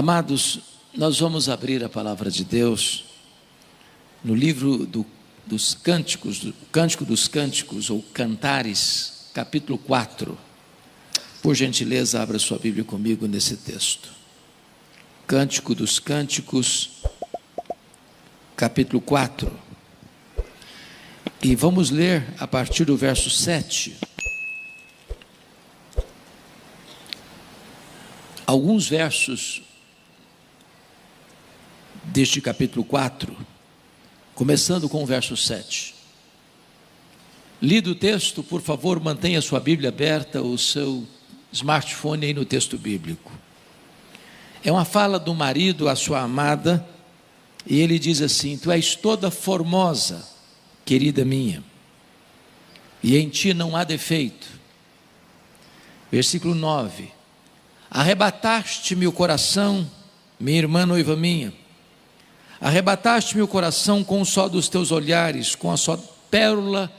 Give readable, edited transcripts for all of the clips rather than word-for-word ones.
Amados, nós vamos abrir a palavra de Deus no livro dos Cânticos, do Cântico dos Cânticos, ou Cantares, capítulo 4. Por gentileza, abra sua Bíblia comigo nesse texto. Cântico dos Cânticos, capítulo 4. E vamos ler a partir do verso 7. Alguns versos deste capítulo 4, começando com o verso 7. Lido o texto, por favor, mantenha a sua Bíblia aberta, o seu smartphone aí no texto bíblico. É uma fala do marido à sua amada, e ele diz assim: tu és toda formosa, querida minha, e em ti não há defeito. Versículo 9: arrebataste-me o coração, minha irmã noiva minha, arrebataste-me o coração com o só dos teus olhares, com a só pérola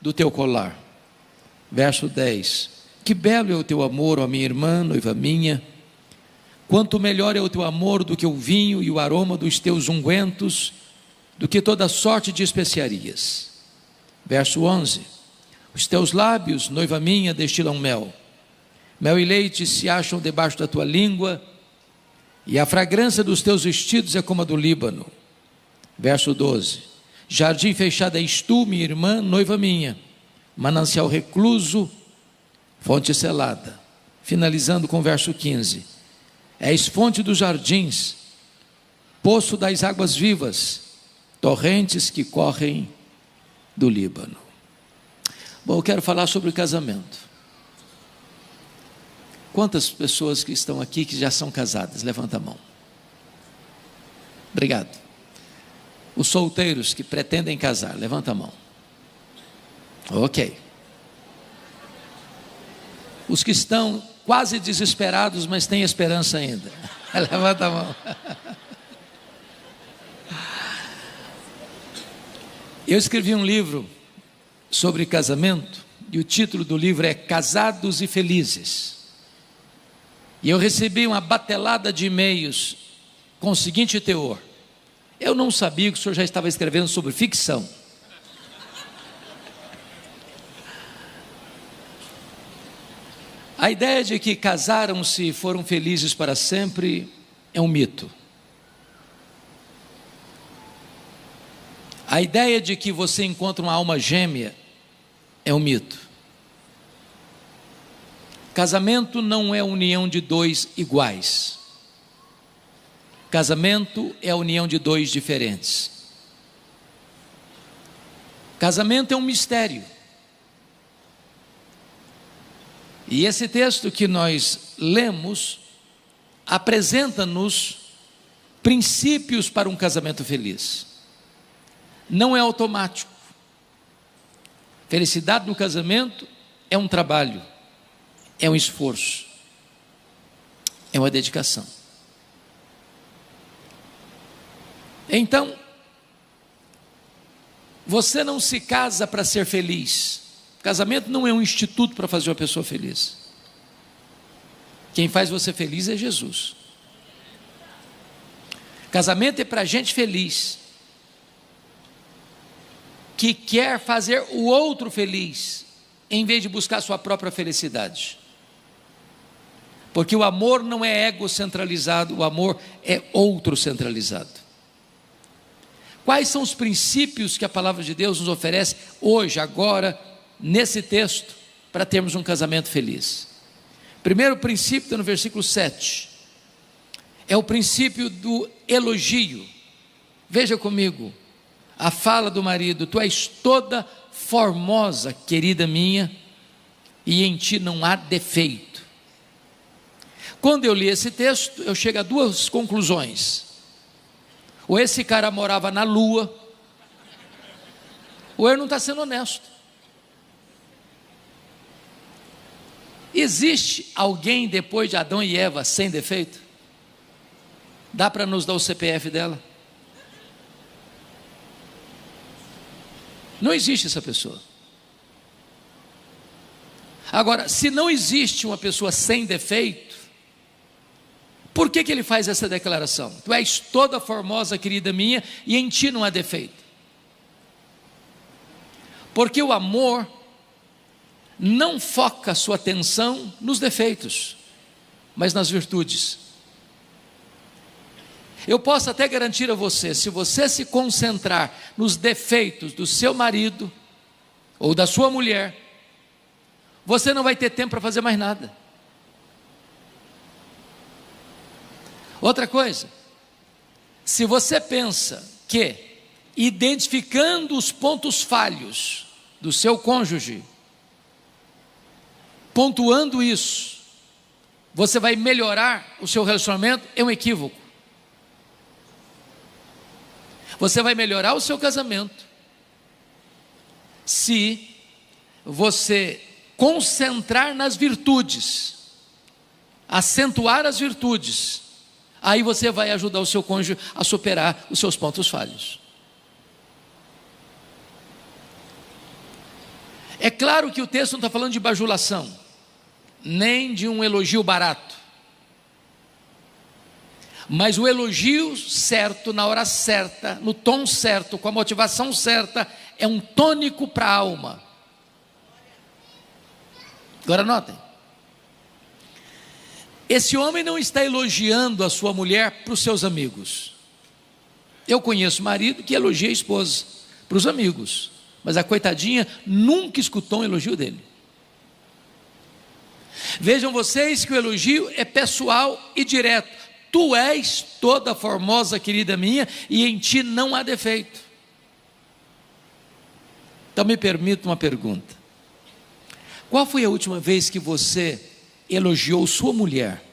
do teu colar. Verso 10: que belo é o teu amor, ó minha irmã noiva minha, quanto melhor é o teu amor do que o vinho e o aroma dos teus ungüentos, do que toda sorte de especiarias. Verso 11: os teus lábios, noiva minha, destilam mel, mel e leite se acham debaixo da tua língua, e a fragrância dos teus vestidos é como a do Líbano. Verso 12: jardim fechado és tu, minha irmã, noiva minha, manancial recluso, fonte selada. Finalizando com o verso 15: és fonte dos jardins, poço das águas vivas, torrentes que correm do Líbano. Bom, eu quero falar sobre o casamento. Quantas pessoas que estão aqui que já são casadas? Levanta a mão. Obrigado. Os solteiros que pretendem casar, levanta a mão. Ok. Os que estão quase desesperados, mas têm esperança ainda, levanta a mão. Eu escrevi um livro sobre casamento, e o título do livro é Casados e Felizes. E eu recebi uma batelada de e-mails com o seguinte teor: eu não sabia que o senhor já estava escrevendo sobre ficção. A ideia de que casaram-se e foram felizes para sempre é um mito. A ideia de que você encontra uma alma gêmea é um mito. Casamento não é a união de dois iguais. Casamento é a união de dois diferentes. Casamento é um mistério. E esse texto que nós lemos apresenta-nos princípios para um casamento feliz. Não é automático. Felicidade no casamento é um trabalho, é um esforço, é uma dedicação. Então, você não se casa para ser feliz. Casamento não é um instituto para fazer uma pessoa feliz. Quem faz você feliz é Jesus. Casamento é para gente feliz, que quer fazer o outro feliz, em vez de buscar sua própria felicidade. Porque o amor não é egocentralizado, o amor é outro-centralizado. Quais são os princípios que a palavra de Deus nos oferece hoje, agora, nesse texto, para termos um casamento feliz? Primeiro princípio está no versículo 7, é o princípio do elogio. Veja comigo a fala do marido: tu és toda formosa, querida minha, e em ti não há defeito. Quando eu li esse texto, eu chego a duas conclusões: ou esse cara morava na lua, ou ele não está sendo honesto. Existe alguém depois de Adão e Eva sem defeito? Dá para nos dar o CPF dela? Não existe essa pessoa. Agora, se não existe uma pessoa sem defeito, Por que ele faz essa declaração? Tu és toda formosa, querida minha, e em ti não há defeito. Porque o amor não foca a sua atenção nos defeitos, mas nas virtudes. Eu posso até garantir a você, se você se concentrar nos defeitos do seu marido ou da sua mulher, você não vai ter tempo para fazer mais nada. Outra coisa, se você pensa que identificando os pontos falhos do seu cônjuge, pontuando isso, você vai melhorar o seu relacionamento, é um equívoco. Você vai melhorar o seu casamento se você concentrar nas virtudes, acentuar as virtudes. Aí você vai ajudar o seu cônjuge a superar os seus pontos falhos. É claro que o texto não está falando de bajulação, nem de um elogio barato. Mas o elogio certo, na hora certa, no tom certo, com a motivação certa, é um tônico para a alma. Agora notem. Esse homem não está elogiando a sua mulher para os seus amigos. Eu conheço marido que elogia a esposa para os amigos, mas a coitadinha nunca escutou um elogio dele. Vejam vocês que o elogio é pessoal e direto. Tu és toda formosa, querida minha, e em ti não há defeito. Então me permita uma pergunta. Qual foi a última vez que você elogiou sua mulher?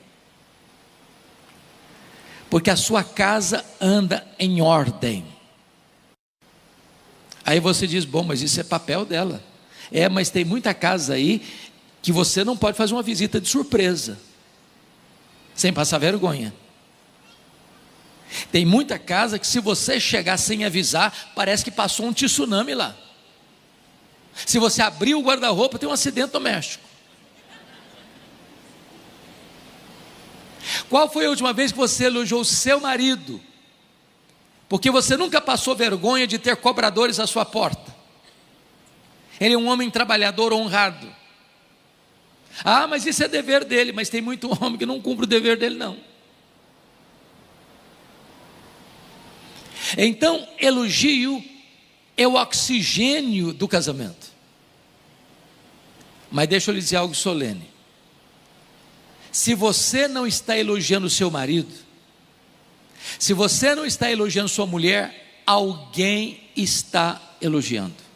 Porque a sua casa anda em ordem. Aí você diz, bom, mas isso é papel dela. É, mas tem muita casa aí que você não pode fazer uma visita de surpresa, sem passar vergonha. Tem muita casa que se você chegar sem avisar, parece que passou um tsunami lá. Se você abrir o guarda-roupa, tem um acidente doméstico. Qual foi a última vez que você elogiou o seu marido? Porque você nunca passou vergonha de ter cobradores à sua porta. Ele é um homem trabalhador, honrado. Ah, mas isso é dever dele. Mas tem muito homem que não cumpre o dever dele, não. Então, elogio é o oxigênio do casamento. Mas deixa eu lhe dizer algo solene. Se você não está elogiando o seu marido, se você não está elogiando sua mulher, alguém está elogiando.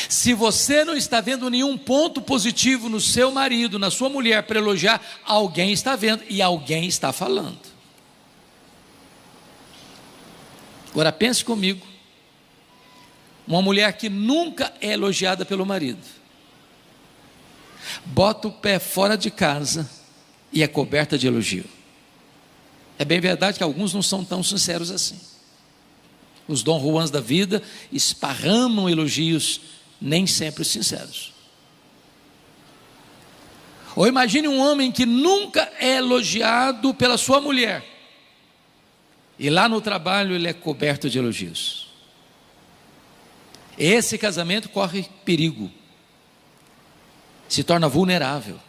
Se você não está vendo nenhum ponto positivo no seu marido, na sua mulher para elogiar, alguém está vendo e alguém está falando. Agora pense comigo, uma mulher que nunca é elogiada pelo marido, bota o pé fora de casa e é coberta de elogio. É bem verdade que alguns não são tão sinceros assim. Os Dom Juans da vida esparramam elogios nem sempre sinceros. Ou imagine um homem que nunca é elogiado pela sua mulher, e lá no trabalho ele é coberto de elogios. Esse casamento corre perigo, se torna vulnerável.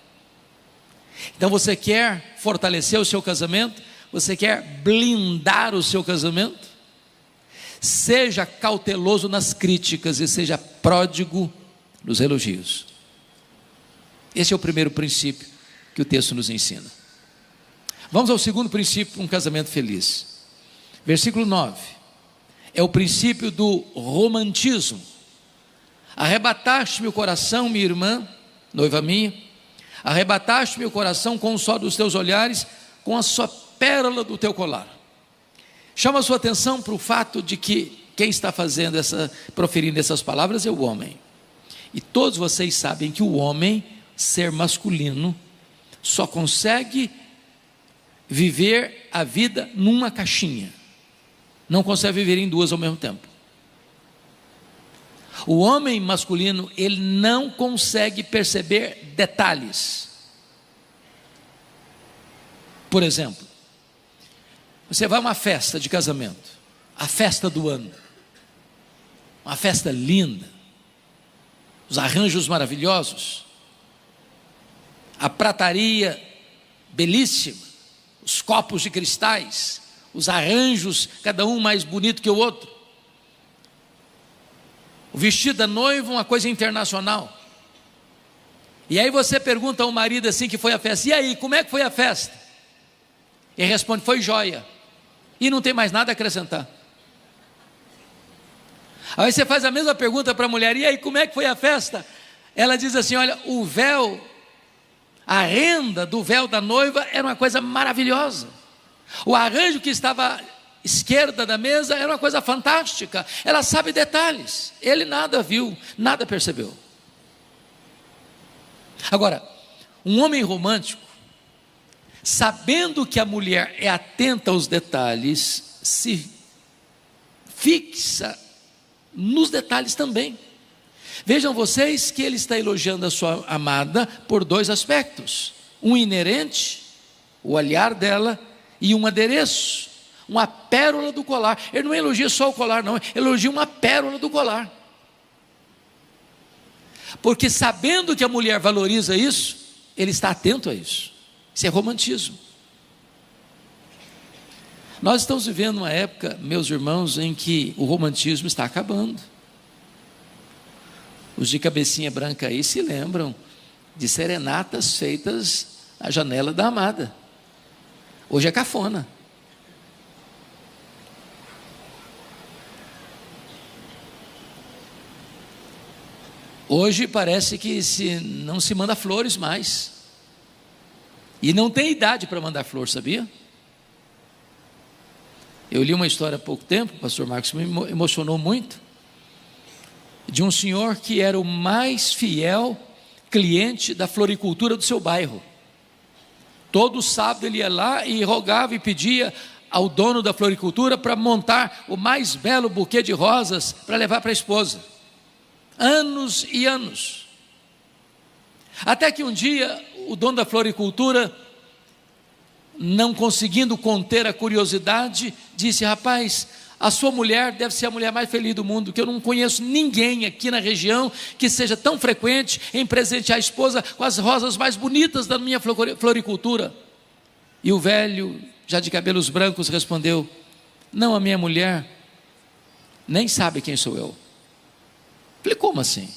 Então você quer fortalecer o seu casamento? Você quer blindar o seu casamento? Seja cauteloso nas críticas e seja pródigo nos elogios. Esse é o primeiro princípio que o texto nos ensina. Vamos ao segundo princípio, um casamento feliz. Versículo 9. É o princípio do romantismo. Arrebataste-me o coração, minha irmã, noiva minha. Arrebataste-me o coração com o sol dos teus olhares, com a sua pérola do teu colar. Chama a sua atenção para o fato de que quem está proferindo essas palavras é o homem. E todos vocês sabem que o homem, ser masculino, só consegue viver a vida numa caixinha. Não consegue viver em duas ao mesmo tempo. O homem masculino, ele não consegue perceber detalhes. Por exemplo, você vai a uma festa de casamento, a festa do ano, uma festa linda, os arranjos maravilhosos, a prataria belíssima, os copos de cristais, os arranjos, cada um mais bonito que o outro, o vestido da noiva, uma coisa internacional. E aí você pergunta ao marido assim que foi a festa: e aí, como é que foi a festa? Ele responde: foi jóia. E não tem mais nada a acrescentar. Aí você faz a mesma pergunta para a mulher: e aí, como é que foi a festa? Ela diz assim: olha, o véu, a renda do véu da noiva era uma coisa maravilhosa. O arranjo que estava à esquerda da mesa era uma coisa fantástica. Ela sabe detalhes. Ele nada viu, nada percebeu. Agora, um homem romântico, sabendo que a mulher é atenta aos detalhes, se fixa nos detalhes também. Vejam vocês que ele está elogiando a sua amada por dois aspectos: um inerente, o olhar dela, e um adereço, uma pérola do colar. Ele não elogia só o colar, não, ele elogia uma pérola do colar. Porque sabendo que a mulher valoriza isso, ele está atento a isso. Isso é romantismo. Nós estamos vivendo uma época, meus irmãos, em que o romantismo está acabando. Os de cabecinha branca aí se lembram de serenatas feitas à janela da amada. Hoje é cafona. Hoje parece que não se manda flores mais. E não tem idade para mandar flor, sabia? Eu li uma história há pouco tempo, o pastor Marcos me emocionou muito, de um senhor que era o mais fiel cliente da floricultura do seu bairro. Todo sábado ele ia lá e rogava e pedia ao dono da floricultura para montar o mais belo buquê de rosas para levar para a esposa. Anos e anos. Até que um dia o dono da floricultura, não conseguindo conter a curiosidade, disse: rapaz, a sua mulher deve ser a mulher mais feliz do mundo, que eu não conheço ninguém aqui na região que seja tão frequente em presentear a esposa com as rosas mais bonitas da minha floricultura. E o velho, já de cabelos brancos, respondeu: não, a minha mulher nem sabe quem sou eu. Falei: como assim?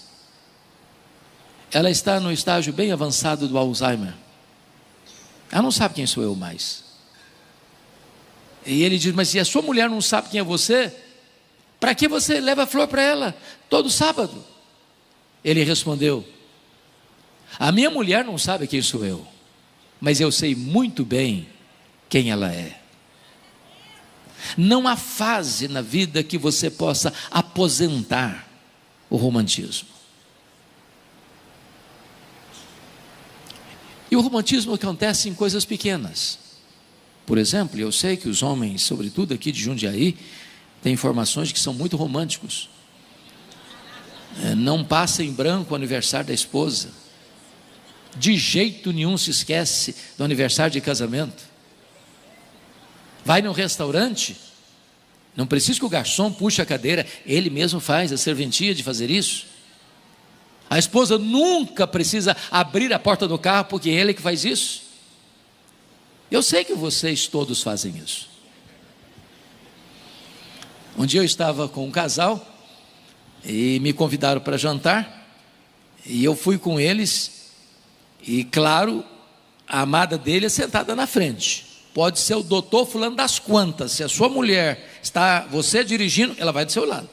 Ela está no estágio bem avançado do Alzheimer. Ela não sabe quem sou eu mais. E ele diz: mas se a sua mulher não sabe quem é você, para que você leva flor para ela todo sábado? Ele respondeu: a minha mulher não sabe quem sou eu, mas eu sei muito bem quem ela é. Não há fase na vida que você possa aposentar o romantismo. E o romantismo acontece em coisas pequenas. Por exemplo, eu sei que os homens, sobretudo aqui de Jundiaí, têm informações de que são muito românticos. Não passa em branco o aniversário da esposa. De jeito nenhum se esquece do aniversário de casamento. Vai num restaurante, não precisa que o garçom puxe a cadeira, ele mesmo faz a serventia de fazer isso. A esposa nunca precisa abrir a porta do carro, porque é ele que faz isso. Eu sei que vocês todos fazem isso. Um dia eu estava com um casal e me convidaram para jantar, e eu fui com eles, e claro, a amada dele é sentada na frente. Pode ser o doutor fulano das quantas. Se a sua mulher está, você dirigindo, ela vai do seu lado.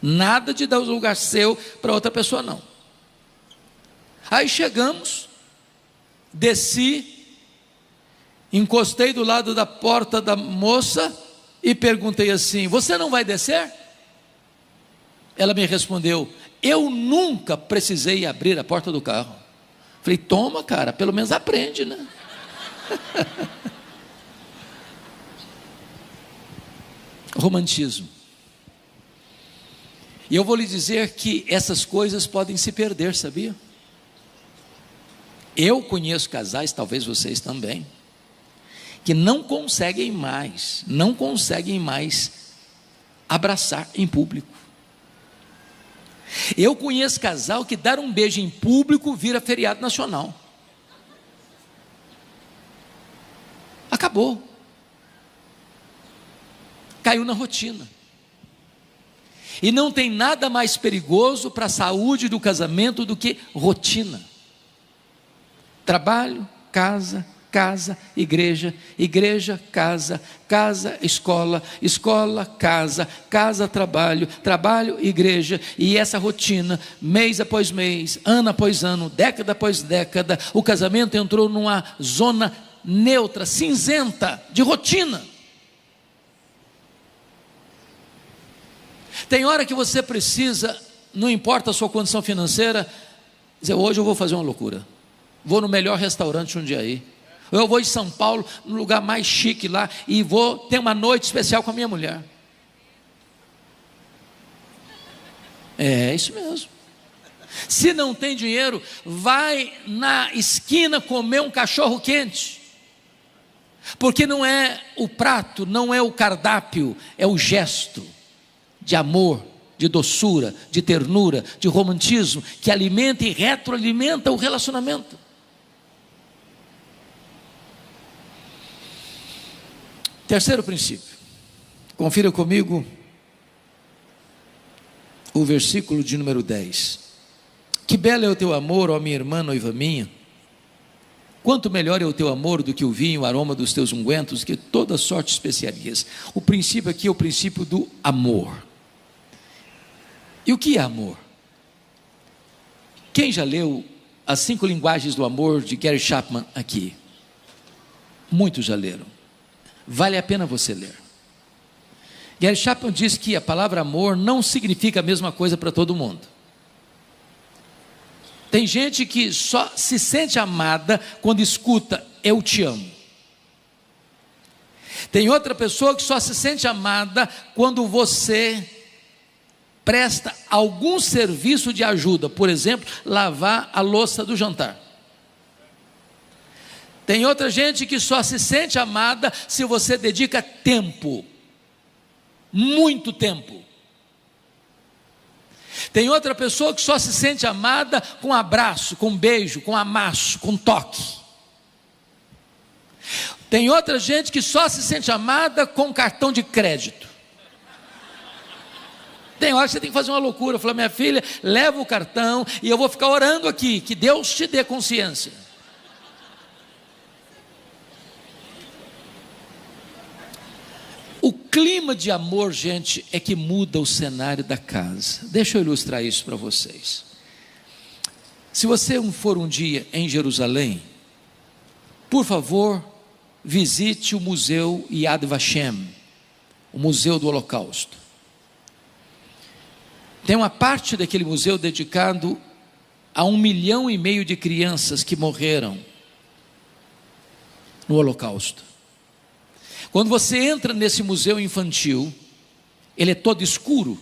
Nada de dar o lugar seu para outra pessoa, não. Aí chegamos, desci, encostei do lado da porta da moça e perguntei assim: você não vai descer? Ela me respondeu: eu nunca precisei abrir a porta do carro. Falei: toma, cara, pelo menos aprende, né? Romantismo. E eu vou lhe dizer que essas coisas podem se perder, sabia? Eu conheço casais, talvez vocês também, que não conseguem mais abraçar em público. Eu conheço casal que dar um beijo em público vira feriado nacional. Acabou. Caiu na rotina. E não tem nada mais perigoso para a saúde do casamento do que rotina. Trabalho, casa, casa, igreja, igreja, casa, casa, escola, escola, casa, casa, trabalho, trabalho, igreja, e essa rotina, mês após mês, ano após ano, década após década, o casamento entrou numa zona neutra, cinzenta, de rotina. Tem hora que você precisa, não importa a sua condição financeira, dizer, hoje eu vou fazer uma loucura, vou no melhor restaurante um dia aí, eu vou em São Paulo, no lugar mais chique lá, e vou ter uma noite especial com a minha mulher. É isso mesmo. Se não tem dinheiro, vai na esquina comer um cachorro quente, porque não é o prato, não é o cardápio, é o gesto de amor, de doçura, de ternura, de romantismo, que alimenta e retroalimenta o relacionamento. Terceiro princípio, confira comigo o versículo de número 10. Que belo é o teu amor, ó minha irmã, noiva minha, quanto melhor é o teu amor do que o vinho, o aroma dos teus ungüentos, que toda sorte de especiarias. O princípio aqui é o princípio do amor. E o que é amor? Quem já leu As 5 Linguagens do Amor, de Gary Chapman aqui? Muitos já leram. Vale a pena você ler. Gary Chapman diz que a palavra amor não significa a mesma coisa para todo mundo. Tem gente que só se sente amada quando escuta eu te amo. Tem outra pessoa que só se sente amada quando você presta algum serviço de ajuda, por exemplo, lavar a louça do jantar. Tem outra gente que só se sente amada se você dedica tempo, muito tempo. Tem outra pessoa que só se sente amada com abraço, com beijo, com amasso, com toque. Tem outra gente que só se sente amada com cartão de crédito. Tem hora que você tem que fazer uma loucura, falar, minha filha, leva o cartão e eu vou ficar orando aqui, que Deus te dê consciência. O clima de amor, gente, é que muda o cenário da casa. Deixa eu ilustrar isso para vocês. Se você for um dia em Jerusalém, por favor, visite o Museu Yad Vashem, o Museu do Holocausto. Tem uma parte daquele museu dedicado a 1,5 milhão de crianças que morreram no Holocausto. Quando você entra nesse museu infantil, ele é todo escuro,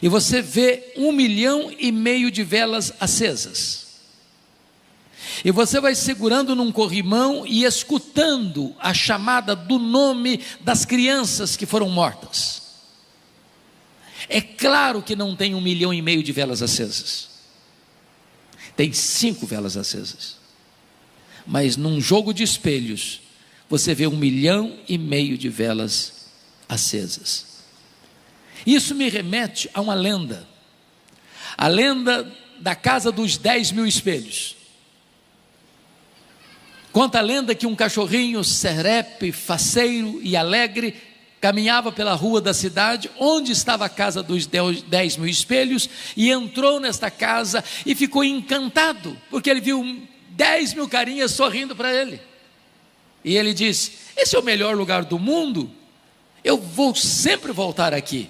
e você vê 1,5 milhão de velas acesas, e você vai segurando num corrimão e escutando a chamada do nome das crianças que foram mortas. É claro que não tem 1,5 milhão de velas acesas, tem 5 velas acesas, mas num jogo de espelhos, você vê 1,5 milhão de velas acesas. Isso me remete a uma lenda, a lenda da casa dos 10.000 espelhos. Conta a lenda que um cachorrinho serelepe, faceiro e alegre caminhava pela rua da cidade, onde estava a casa dos 10.000 espelhos, e entrou nesta casa e ficou encantado, porque ele viu 10.000 carinhas sorrindo para ele. E ele disse, esse é o melhor lugar do mundo, eu vou sempre voltar aqui.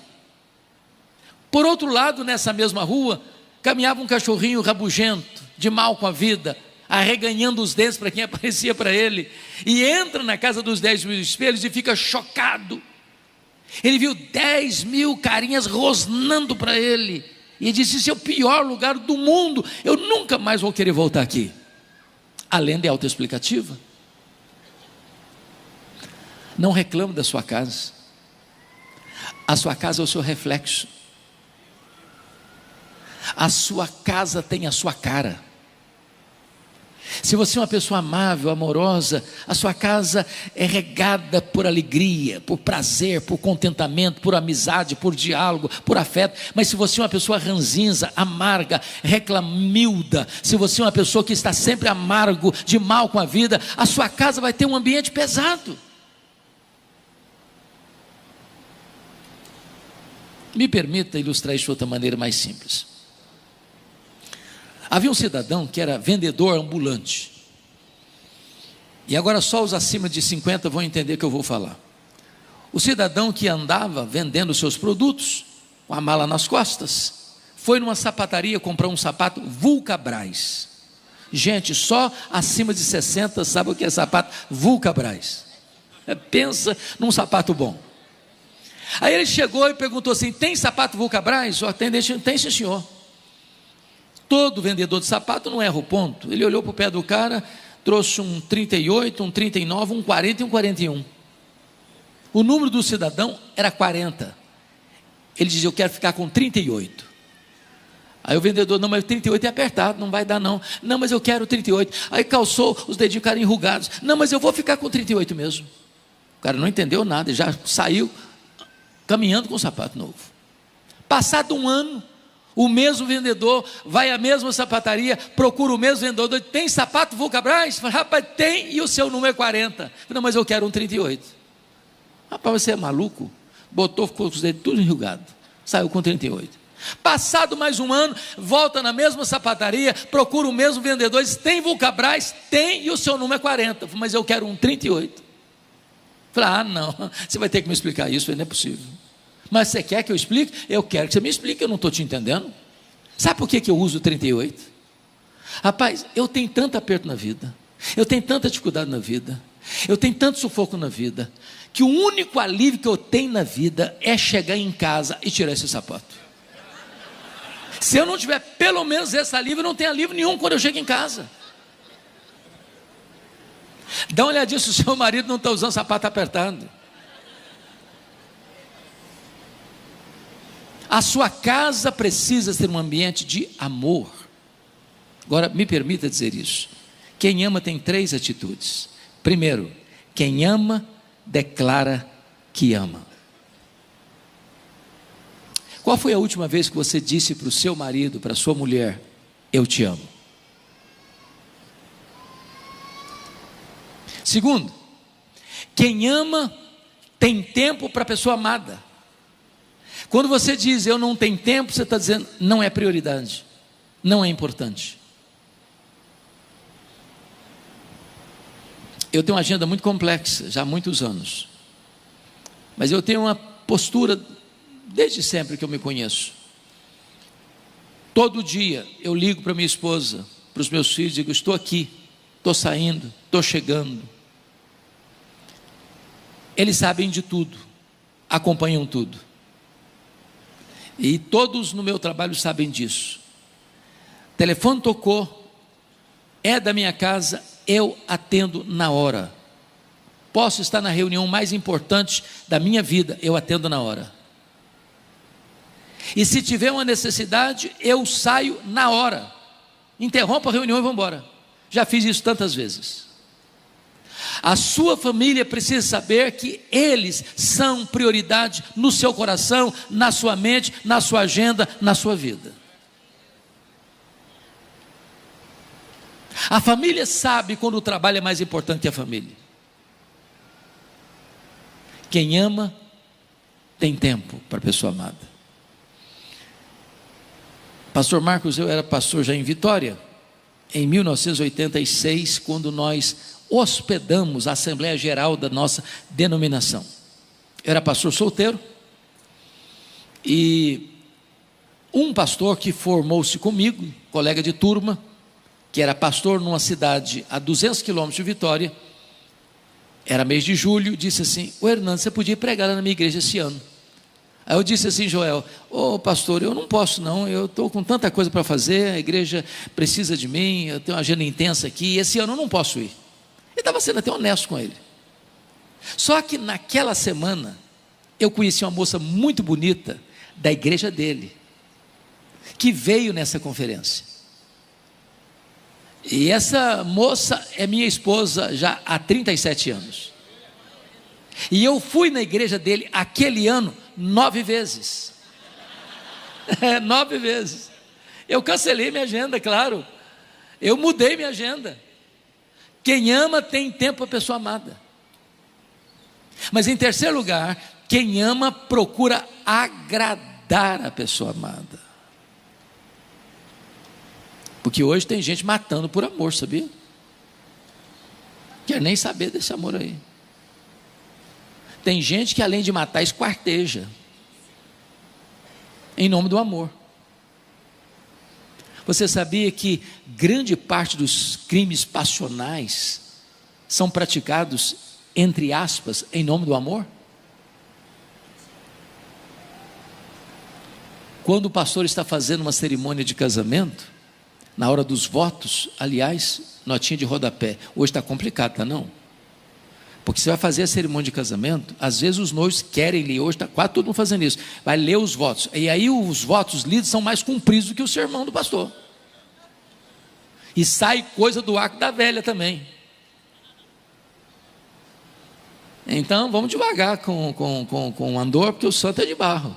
Por outro lado, nessa mesma rua, caminhava um cachorrinho rabugento, de mal com a vida, arreganhando os dentes para quem aparecia para ele, e entra na casa dos 10.000 espelhos e fica chocado. Ele viu 10.000 carinhas rosnando para ele, e disse, esse é o pior lugar do mundo, eu nunca mais vou querer voltar aqui. A lenda é autoexplicativa. Não reclame da sua casa. A sua casa é o seu reflexo. A sua casa tem a sua cara. Se você é uma pessoa amável, amorosa, a sua casa é regada por alegria, por prazer, por contentamento, por amizade, por diálogo, por afeto. Mas se você é uma pessoa ranzinza, amarga, reclamilda, se você é uma pessoa que está sempre amargo, de mal com a vida, a sua casa vai ter um ambiente pesado. Me permita ilustrar isso de outra maneira mais simples. Havia um cidadão que era vendedor ambulante. E agora só os acima de 50 vão entender o que eu vou falar. O cidadão que andava vendendo seus produtos, com a mala nas costas, foi numa sapataria comprar um sapato Vulcabras. Gente, só acima de 60 sabe o que é sapato Vulcabras. Pensa num sapato bom. Aí ele chegou e perguntou assim: tem sapato Vulcabras? O atendente: tem, sim, senhor. Todo vendedor de sapato não erra o ponto. Ele olhou para o pé do cara, trouxe um 38, um 39, um 40 e um 41. O número do cidadão era 40. Ele dizia: eu quero ficar com 38. Aí o vendedor: não, mas 38 é apertado, não vai dar não. Não, mas eu quero 38. Aí calçou, os dedinhos ficaram enrugados. Não, mas eu vou ficar com 38 mesmo. O cara não entendeu nada, ele já saiu caminhando com um sapato novo. Passado um ano, o mesmo vendedor vai à mesma sapataria, procura o mesmo vendedor: tem sapato Vulcabras? Fala: rapaz, tem, e o seu número é 40. Não, mas eu quero um 38. Rapaz, você é maluco? Botou, ficou com os dedos tudo enrugado, saiu com 38. Passado mais um ano, volta na mesma sapataria, procura o mesmo vendedor, diz: tem Vulcabras? Tem, e o seu número é 40. Mas eu quero um 38. Fala: ah, não, você vai ter que me explicar isso, não é possível. Mas você quer que eu explique? Eu quero que você me explique, eu não estou te entendendo. Sabe por que eu uso 38? Rapaz, eu tenho tanto aperto na vida, eu tenho tanta dificuldade na vida, eu tenho tanto sufoco na vida, que o único alívio que eu tenho na vida é chegar em casa e tirar esse sapato. Se eu não tiver pelo menos esse alívio, eu não tenho alívio nenhum quando eu chego em casa. Dá uma olhadinha se o seu marido não está usando sapato apertado. A sua casa precisa ser um ambiente de amor. Agora, me permita dizer isso. Quem ama tem 3 atitudes. Primeiro, quem ama, declara que ama. Qual foi a última vez que você disse para o seu marido, para a sua mulher: eu te amo? Segundo, quem ama, tem tempo para a pessoa amada. Quando você diz eu não tenho tempo, você está dizendo não é prioridade, não é importante. Eu tenho uma agenda muito complexa, já há muitos anos, mas eu tenho uma postura desde sempre que eu me conheço. Todo dia eu ligo para minha esposa, para os meus filhos, digo: estou aqui, estou saindo, estou chegando. Eles sabem de tudo, acompanham tudo. E todos no meu trabalho sabem disso. Telefone tocou, é da minha casa, eu atendo na hora. Posso estar na reunião mais importante da minha vida, eu atendo na hora. E se tiver uma necessidade, eu saio na hora. Interrompo a reunião e vou embora. Já fiz isso tantas vezes. A sua família precisa saber que eles são prioridade no seu coração, na sua mente, na sua agenda, na sua vida. A família sabe quando o trabalho é mais importante que a família. Quem ama, tem tempo para a pessoa amada. Pastor Marcos, eu era pastor já em Vitória, em 1986, quando nós hospedamos a Assembleia Geral da nossa denominação. Eu era pastor solteiro, e um pastor que formou-se comigo, colega de turma, que era pastor numa cidade a 200 quilômetros de Vitória, era mês de julho, disse assim: ô Hernando, você podia pregar lá na minha igreja esse ano? Aí eu disse assim, Joel, pastor, eu não posso não, eu estou com tanta coisa para fazer, a igreja precisa de mim, eu tenho uma agenda intensa aqui, esse ano eu não posso ir. Ele estava sendo até honesto com ele. Só que naquela semana, eu conheci uma moça muito bonita, da igreja dele, que veio nessa conferência. E essa moça é minha esposa já há 37 anos. E eu fui na igreja dele aquele ano 9 vezes. 9 vezes. Eu cancelei minha agenda, claro. Eu mudei minha agenda. Quem ama tem tempo para a pessoa amada. Mas em terceiro lugar, quem ama procura agradar a pessoa amada. Porque hoje tem gente matando por amor, sabia? Quer nem saber desse amor aí. Tem gente que além de matar, esquarteja em nome do amor. Você sabia que grande parte dos crimes passionais são praticados, entre aspas, em nome do amor? Quando o pastor está fazendo uma cerimônia de casamento, na hora dos votos, aliás, notinha de rodapé, hoje está complicado, tá não? Porque você vai fazer a cerimônia de casamento, às vezes os noivos querem ler, hoje está quase todo mundo fazendo isso, vai ler os votos, e aí os votos lidos são mais compridos do que o sermão do pastor, e sai coisa do arco da velha também. Então vamos devagar com o andor, porque o santo é de barro.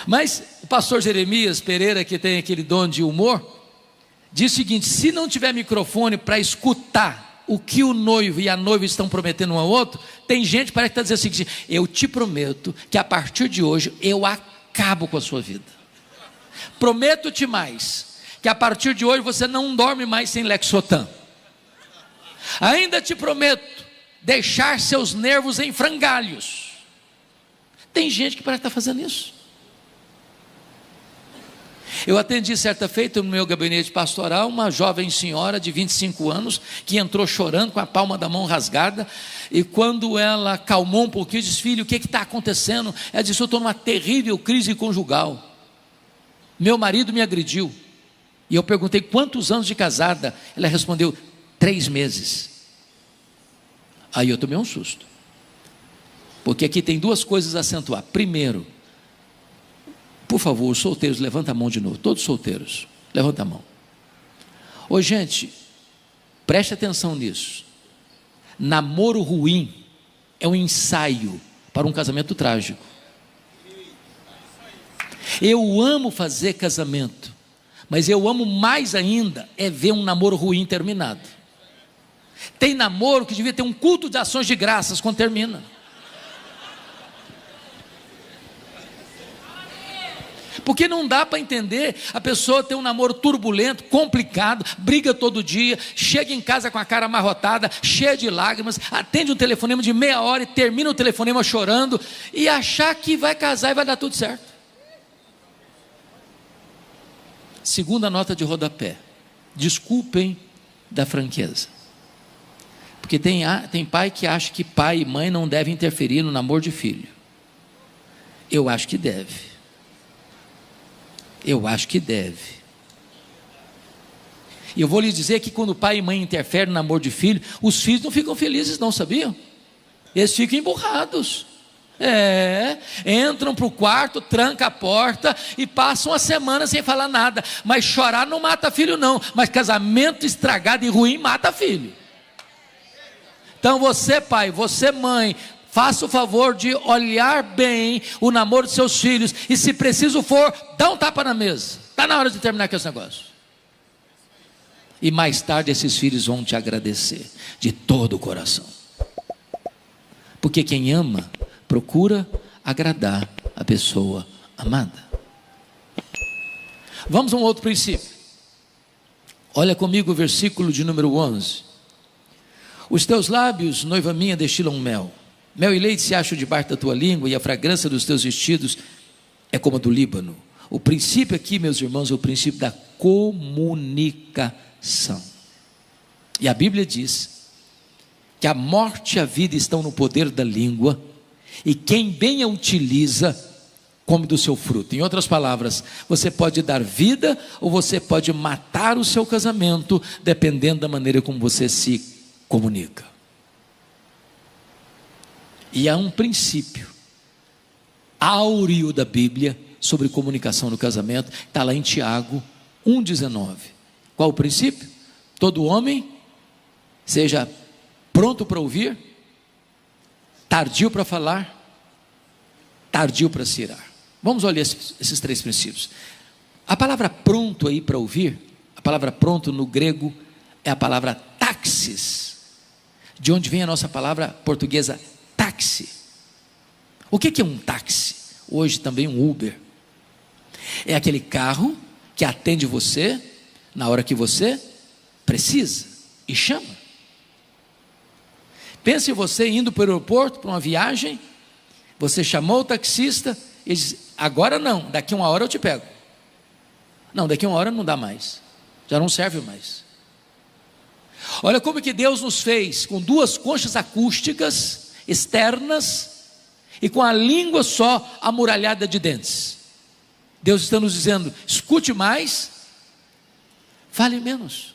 Mas o pastor Jeremias Pereira, que tem aquele dom de humor, diz o seguinte: se não tiver microfone para escutar o que o noivo e a noiva estão prometendo um ao outro, tem gente que parece que está dizendo o seguinte: eu te prometo que a partir de hoje eu acabo com a sua vida. Prometo-te mais, que a partir de hoje você não dorme mais sem Lexotan. Ainda te prometo deixar seus nervos em frangalhos. Tem gente que parece que está fazendo isso. Eu atendi certa feita no meu gabinete pastoral uma jovem senhora de 25 anos que entrou chorando com a palma da mão rasgada, e quando ela acalmou um pouquinho, disse: filho, o que está acontecendo? Ela disse: eu estou numa terrível crise conjugal, meu marido me agrediu. E eu perguntei: quantos anos de casada? Ela respondeu: 3 meses. Aí eu tomei um susto, porque aqui tem 2 coisas a acentuar. Primeiro, por favor, os solteiros, levanta a mão de novo. Todos solteiros, levanta a mão. Ô gente, preste atenção nisso. Namoro ruim é um ensaio para um casamento trágico. Eu amo fazer casamento, mas eu amo mais ainda é ver um namoro ruim terminado. Tem namoro que devia ter um culto de ações de graças quando termina. Porque não dá para entender a pessoa ter um namoro turbulento, complicado, briga todo dia, chega em casa com a cara amarrotada, cheia de lágrimas, atende um telefonema de meia hora e termina o telefonema chorando, e achar que vai casar e vai dar tudo certo. Segunda nota de rodapé: desculpem da franqueza, porque tem pai que acha que pai e mãe não devem interferir no namoro de filho. Eu acho que deve. Eu acho que deve. E eu vou lhe dizer que quando pai e mãe interferem no namoro de filho, os filhos não ficam felizes não, sabiam? Eles ficam emburrados. Entram para o quarto, tranca a porta e passam uma semana sem falar nada. Mas chorar não mata filho não, mas casamento estragado e ruim mata filho. Então você pai, você mãe, faça o favor de olhar bem o namoro de seus filhos, e se preciso for, dá um tapa na mesa. Está na hora de terminar com esse negócio. E mais tarde esses filhos vão te agradecer de todo o coração. Porque quem ama procura agradar a pessoa amada. Vamos a um outro princípio. Olha comigo o versículo de número 11. Os teus lábios, noiva minha, destilam mel. Mel e leite se acham debaixo da tua língua, e a fragrância dos teus vestidos é como a do Líbano. O princípio aqui, meus irmãos, é o princípio da comunicação. E a Bíblia diz que a morte e a vida estão no poder da língua, e quem bem a utiliza, come do seu fruto. Em outras palavras, você pode dar vida ou você pode matar o seu casamento, dependendo da maneira como você se comunica. E há um princípio áureo da Bíblia sobre comunicação no casamento, está lá em Tiago 1,19. Qual o princípio? Todo homem seja pronto para ouvir, tardio para falar, tardio para se irar. Vamos olhar esses três princípios. A palavra pronto aí para ouvir, a palavra pronto no grego é a palavra taxis, de onde vem a nossa palavra portuguesa táxi. O que é um táxi? Hoje também um Uber. É aquele carro que atende você na hora que você precisa e chama. Pense você indo para o aeroporto, para uma viagem, você chamou o taxista, ele diz, agora não, daqui uma hora eu te pego. Não, daqui uma hora não dá mais, já não serve mais. Olha como que Deus nos fez, com duas conchas acústicas externas, e com a língua só amuralhada de dentes. Deus está nos dizendo, escute mais, fale menos.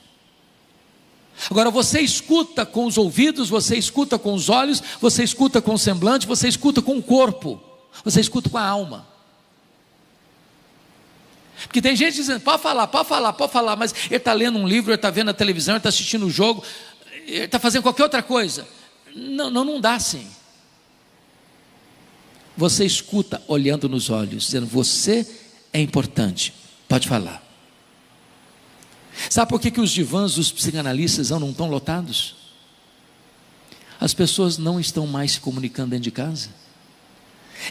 Agora você escuta com os ouvidos, você escuta com os olhos, você escuta com o semblante, você escuta com o corpo, você escuta com a alma. Porque tem gente dizendo, pode falar, mas ele está lendo um livro, ele está vendo a televisão, ele está assistindo o jogo, ele está fazendo qualquer outra coisa. Não dá assim. Você escuta olhando nos olhos, dizendo, você é importante, pode falar. Sabe por que os divãs dos psicanalistas não estão lotados? As pessoas não estão mais se comunicando dentro de casa.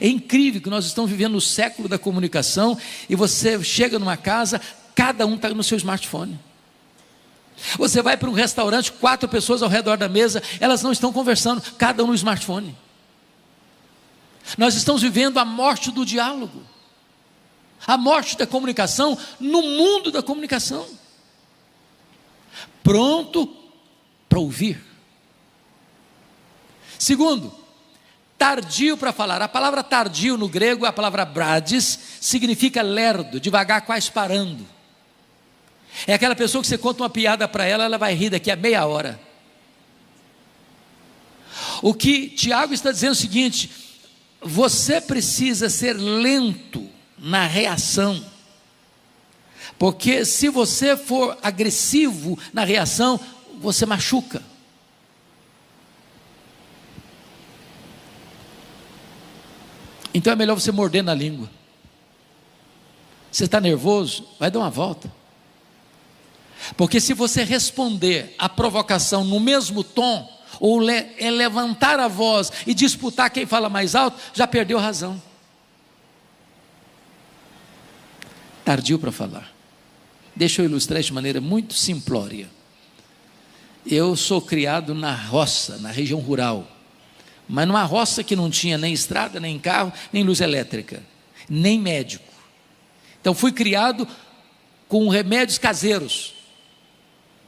É incrível que nós estamos vivendo no século da comunicação, e você chega numa casa, cada um está no seu smartphone. Você vai para um restaurante, 4 pessoas ao redor da mesa, elas não estão conversando, cada um no smartphone. Nós estamos vivendo a morte do diálogo, a morte da comunicação no mundo da comunicação. Pronto para ouvir. Segundo, tardio para falar. A palavra tardio no grego, a palavra brades, significa lerdo, devagar, quase parando. É aquela pessoa que você conta uma piada para ela, ela vai rir daqui a meia hora. O que Tiago está dizendo é o seguinte: você precisa ser lento na reação, porque se você for agressivo na reação, você machuca. Então é melhor você morder na língua. Você está nervoso? Vai dar uma volta. Porque se você responder à provocação no mesmo tom, ou levantar a voz e disputar quem fala mais alto, já perdeu a razão. Tardio para falar. Deixa eu ilustrar de maneira muito simplória. Eu sou criado na roça, na região rural, mas numa roça que não tinha nem estrada, nem carro, nem luz elétrica, nem médico. Então fui criado com remédios caseiros.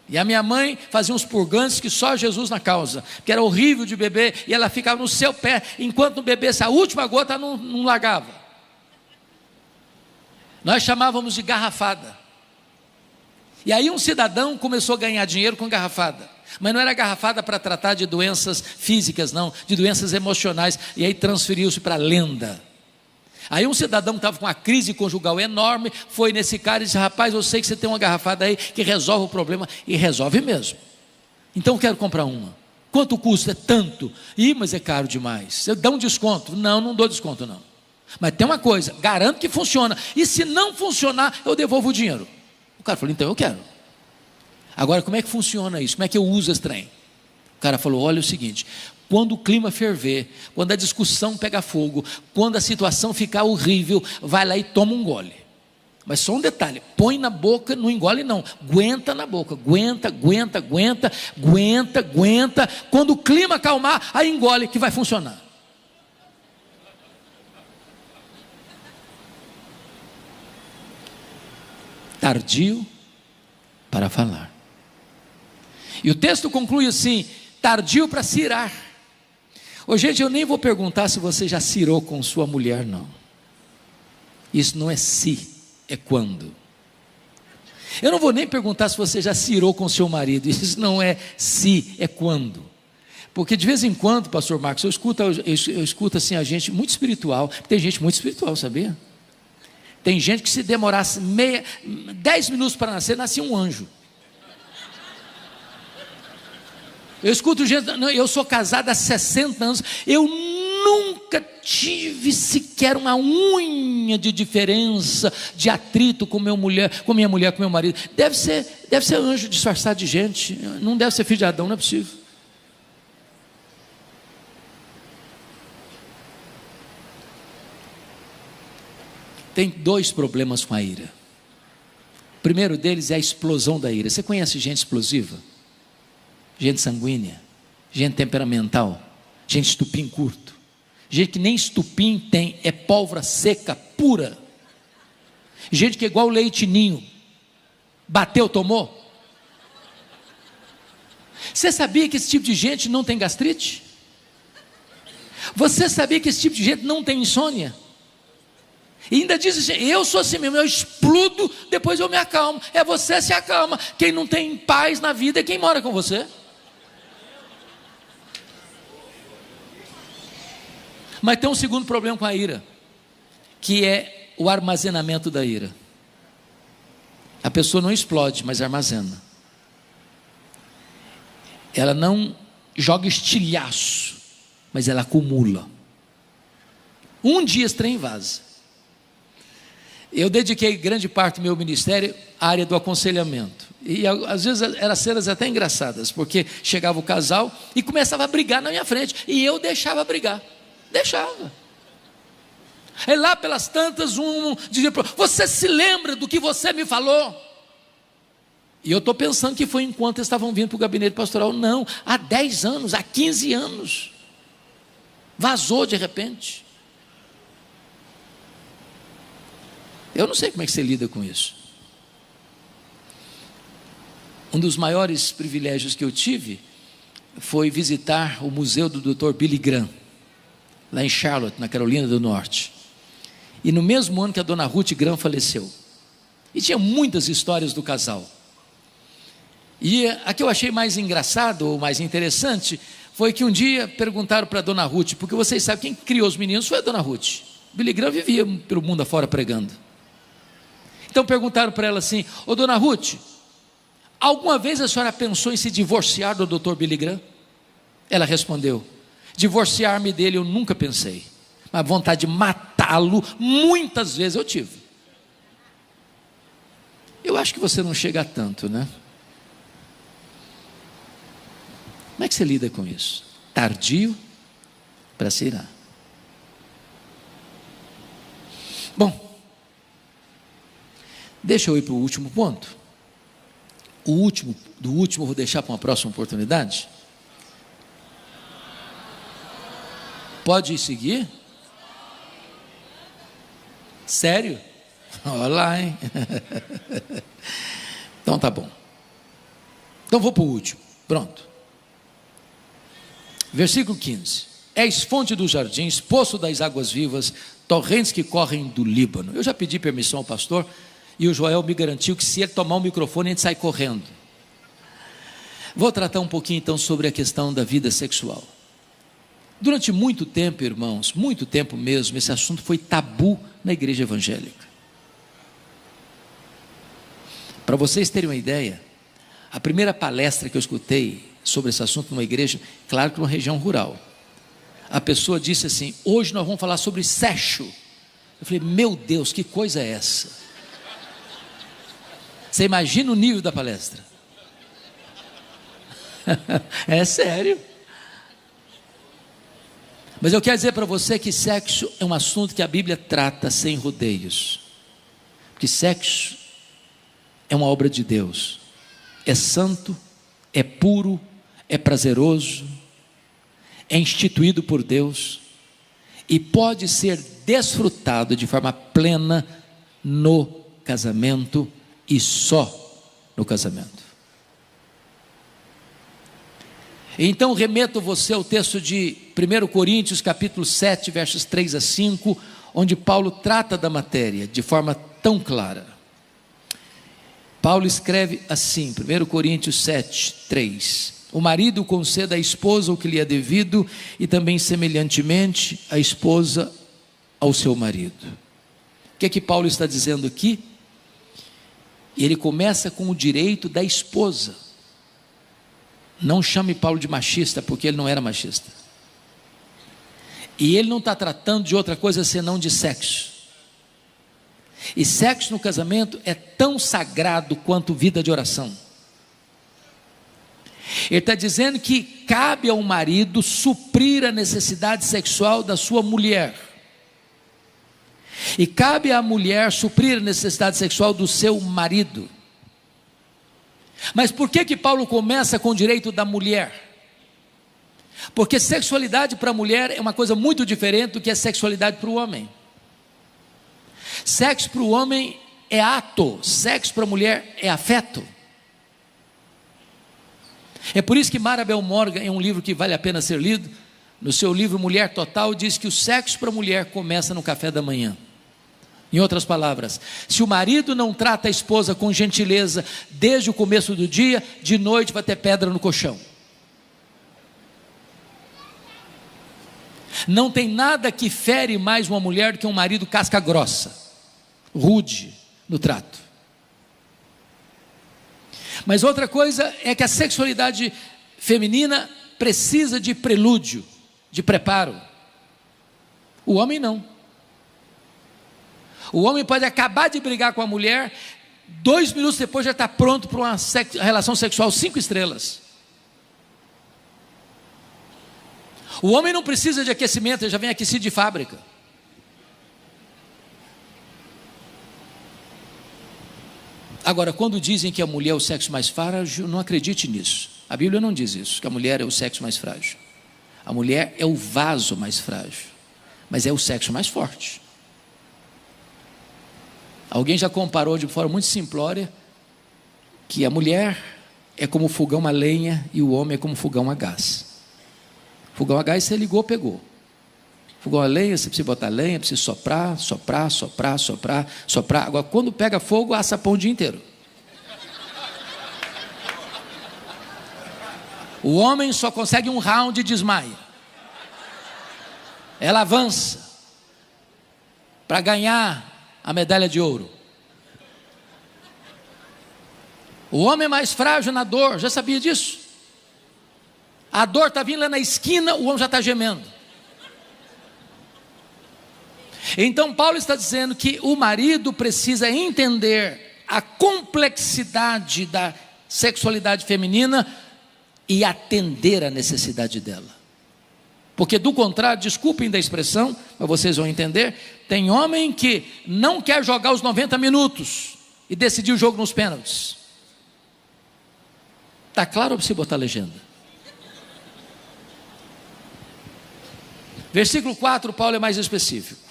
E a minha mãe fazia uns purgantes que só Jesus na causa, que era horrível de beber, e ela ficava no seu pé, enquanto não bebesse a última gota, não largava. Nós chamávamos de garrafada. E aí um cidadão começou a ganhar dinheiro com garrafada, mas não era garrafada para tratar de doenças físicas não, de doenças emocionais, e aí transferiu-se para lenda. Aí um cidadão que estava com uma crise conjugal enorme, foi nesse cara e disse, rapaz, eu sei que você tem uma garrafada aí, que resolve o problema, e resolve mesmo, então eu quero comprar uma. Quanto custa? É tanto. Mas é caro demais. Você dá um desconto? Não dou desconto não, mas tem uma coisa, garanto que funciona, e se não funcionar, eu devolvo o dinheiro. O cara falou, então eu quero. Agora como é que funciona isso? Como é que eu uso esse trem? O cara falou, olha o seguinte, quando o clima ferver, quando a discussão pegar fogo, quando a situação ficar horrível, vai lá e toma um gole. Mas só um detalhe, põe na boca, não engole não, aguenta na boca, aguenta, quando o clima acalmar, aí engole que vai funcionar. Tardio para falar. E o texto conclui assim, tardio para se irar. Ô, gente, eu nem vou perguntar se você já cirou com sua mulher, não. Isso não é se, é quando. Eu não vou nem perguntar se você já cirou com seu marido. Isso não é se, é quando. Porque de vez em quando, pastor Marcos, eu escuto assim a gente muito espiritual. Tem gente muito espiritual, sabia? Tem gente que se demorasse 10 minutos para nascer, nascia um anjo. Eu escuto gente, não, eu sou casado há 60 anos, eu nunca tive sequer uma unha de diferença, de atrito com minha mulher, com meu marido. Deve ser anjo disfarçado de gente, não deve ser filho de Adão, não é possível. Tem 2 problemas com a ira. O primeiro deles é a explosão da ira. Você conhece gente explosiva? Gente sanguínea, gente temperamental, gente estupim curto, gente que nem estupim tem, é pólvora seca, pura, gente que é igual leite ninho, bateu, tomou. Você sabia que esse tipo de gente não tem gastrite? Você sabia que esse tipo de gente não tem insônia? E ainda diz assim, eu sou assim mesmo, eu explodo, depois eu me acalmo. É você se acalma. Quem não tem paz na vida é quem mora com você. Mas tem um segundo problema com a ira, que é o armazenamento da ira. A pessoa não explode, mas armazena. Ela não joga estilhaço, mas ela acumula. Um dia esse trem vaza. Eu dediquei grande parte do meu ministério à área do aconselhamento. E às vezes eram cenas até engraçadas, porque chegava o casal e começava a brigar na minha frente, e eu deixava brigar. Deixava. Aí lá pelas tantas, um dizia: você se lembra do que você me falou? E eu estou pensando que foi enquanto eles estavam vindo para o gabinete pastoral. Não, há 10 anos, há 15 anos. Vazou de repente. Eu não sei como é que você lida com isso. Um dos maiores privilégios que eu tive foi visitar o museu do Dr. Billy Graham, lá em Charlotte, na Carolina do Norte. E no mesmo ano que a dona Ruth Graham faleceu. E tinha muitas histórias do casal. E a que eu achei mais engraçado, ou mais interessante, foi que um dia perguntaram para a dona Ruth, porque vocês sabem, quem criou os meninos foi a dona Ruth. Billy Graham vivia pelo mundo afora pregando. Então perguntaram para ela assim: ô dona Ruth, alguma vez a senhora pensou em se divorciar do Dr. Billy Graham? Ela respondeu: divorciar-me dele eu nunca pensei, mas vontade de matá-lo muitas vezes eu tive. Eu acho que você não chega a tanto, né? Como é que você lida com isso? Tardio para se irar. Bom, deixa eu ir para o último ponto. Do último eu vou deixar para uma próxima oportunidade. Pode seguir? Sério? Olha lá, hein? Então tá bom. Então vou para o último. Pronto. Versículo 15. És fonte dos jardins, poço das águas vivas, torrentes que correm do Líbano. Eu já pedi permissão ao pastor, e o Joel me garantiu que se ele tomar o microfone, a gente sai correndo. Vou tratar um pouquinho então sobre a questão da vida sexual. Durante muito tempo, irmãos, muito tempo mesmo, esse assunto foi tabu na igreja evangélica. Para vocês terem uma ideia, a primeira palestra que eu escutei sobre esse assunto numa igreja, claro que numa região rural, a pessoa disse assim: hoje nós vamos falar sobre sexo. Eu falei: meu Deus, que coisa é essa? Você imagina o nível da palestra? É sério. Mas eu quero dizer para você que sexo é um assunto que a Bíblia trata sem rodeios, porque sexo é uma obra de Deus, é santo, é puro, é prazeroso, é instituído por Deus e pode ser desfrutado de forma plena no casamento e só no casamento. Então remeto você ao texto de 1 Coríntios capítulo 7, versos 3 a 5, onde Paulo trata da matéria de forma tão clara. Paulo escreve assim, 1 Coríntios 7, 3: o marido conceda à esposa o que lhe é devido, e também semelhantemente a esposa ao seu marido. O que é que Paulo está dizendo aqui? Ele começa com o direito da esposa. Não chame Paulo de machista, porque ele não era machista. E ele não está tratando de outra coisa senão de sexo. E sexo no casamento é tão sagrado quanto vida de oração. Ele está dizendo que cabe ao marido suprir a necessidade sexual da sua mulher. E cabe à mulher suprir a necessidade sexual do seu marido. Mas por que Paulo começa com o direito da mulher? Porque sexualidade para a mulher é uma coisa muito diferente do que é sexualidade para o homem. Sexo para o homem é ato, sexo para a mulher é afeto. É por isso que Marabel Morgan, em um livro que vale a pena ser lido, no seu livro Mulher Total, diz que o sexo para a mulher começa no café da manhã. Em outras palavras, se o marido não trata a esposa com gentileza desde o começo do dia, de noite vai ter pedra no colchão. Não tem nada que fere mais uma mulher do que um marido casca grossa, rude no trato. Mas outra coisa é que a sexualidade feminina precisa de prelúdio, de preparo. O homem não. O homem pode acabar de brigar com a mulher, 2 minutos depois já está pronto para uma relação sexual 5 estrelas. O homem não precisa de aquecimento, ele já vem aquecido de fábrica. Agora, quando dizem que a mulher é o sexo mais frágil, não acredite nisso. A Bíblia não diz isso, que a mulher é o sexo mais frágil. A mulher é o vaso mais frágil, mas é o sexo mais forte. Alguém já comparou de forma muito simplória que a mulher é como fogão a lenha e o homem é como fogão a gás. Fogão a gás você ligou, pegou. Fogão a lenha, você precisa botar lenha, precisa soprar. Agora, quando pega fogo, assa pão o dia inteiro. O homem só consegue um round e desmaia. Ela avança para ganhar a medalha de ouro. O homem é mais frágil na dor, já sabia disso? A dor está vindo lá na esquina, o homem já está gemendo. Então Paulo está dizendo que o marido precisa entender a complexidade da sexualidade feminina e atender a necessidade dela. Porque do contrário, desculpem da expressão, mas vocês vão entender, tem homem que não quer jogar os 90 minutos e decidir o jogo nos pênaltis. Está claro ou precisa botar a legenda? Versículo 4, Paulo é mais específico.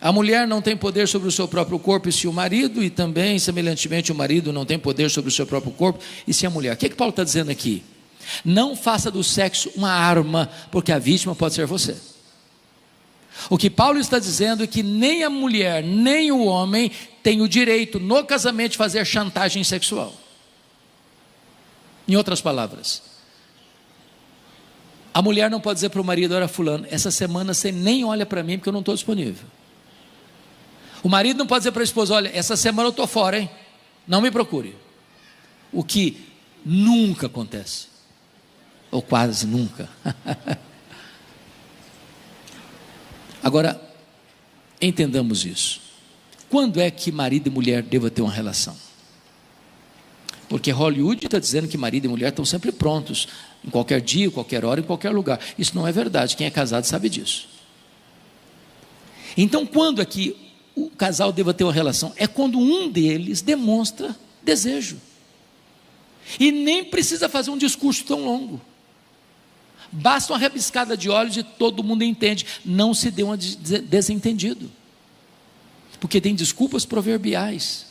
A mulher não tem poder sobre o seu próprio corpo e se o marido, e também, semelhantemente, o marido não tem poder sobre o seu próprio corpo e se a mulher. O que Paulo está dizendo aqui? Não faça do sexo uma arma, porque a vítima pode ser você. O que Paulo está dizendo é que nem a mulher, nem o homem tem o direito no casamento de fazer chantagem sexual. Em outras palavras, a mulher não pode dizer para o marido: olha fulano, essa semana você nem olha para mim porque eu não estou disponível. O marido não pode dizer para a esposa: olha, essa semana eu estou fora, hein? Não me procure. O que nunca acontece. Ou quase nunca. Agora, entendamos isso. Quando é que marido e mulher devem ter uma relação? Porque Hollywood está dizendo que marido e mulher estão sempre prontos, em qualquer dia, qualquer hora, em qualquer lugar. Isso não é verdade, quem é casado sabe disso. Então, quando é que o casal deva ter uma relação? É quando um deles demonstra desejo. E nem precisa fazer um discurso tão longo. Basta uma rebiscada de olhos e todo mundo entende. Não se dê um desentendido. Porque tem desculpas proverbiais.